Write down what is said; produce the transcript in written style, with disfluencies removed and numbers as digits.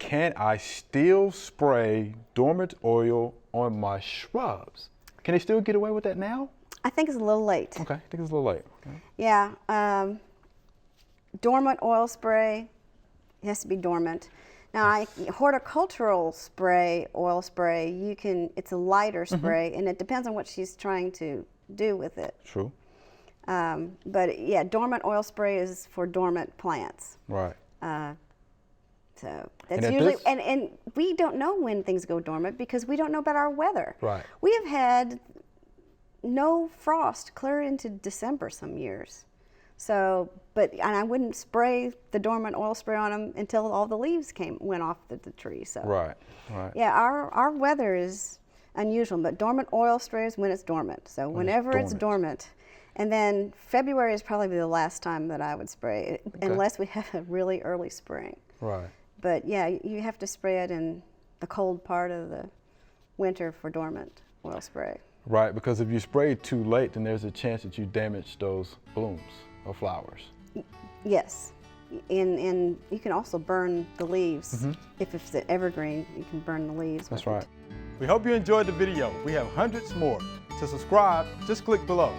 can I still spray dormant oil on my shrubs? Can they still get away with that now? I think it's a little late. Okay, I think it's a little late. Okay. Yeah, dormant oil spray, it has to be dormant. Now, horticultural spray, oil spray, it's a lighter spray, and it depends on what she's trying to do with it. True. But yeah, dormant oil spray is for dormant plants. Right. So that's usually, and we don't know when things go dormant because we don't know about our weather. Right. We have had no frost clear into December some years. So, and I wouldn't spray the dormant oil spray on them until all the leaves went off the tree. So. Right. Right. Yeah, our weather is unusual, but dormant oil spray is when it's dormant. So whenever it's dormant. And then February is probably the last time that I would spray it, unless we have a really early spring. Right. But yeah, you have to spray it in the cold part of the winter for dormant oil spray. Right, because if you spray too late, then there's a chance that you damage those blooms or flowers. Yes, and you can also burn the leaves. If it's an evergreen, you can burn the leaves. That's right. We hope you enjoyed the video. We have hundreds more. To subscribe, just click below.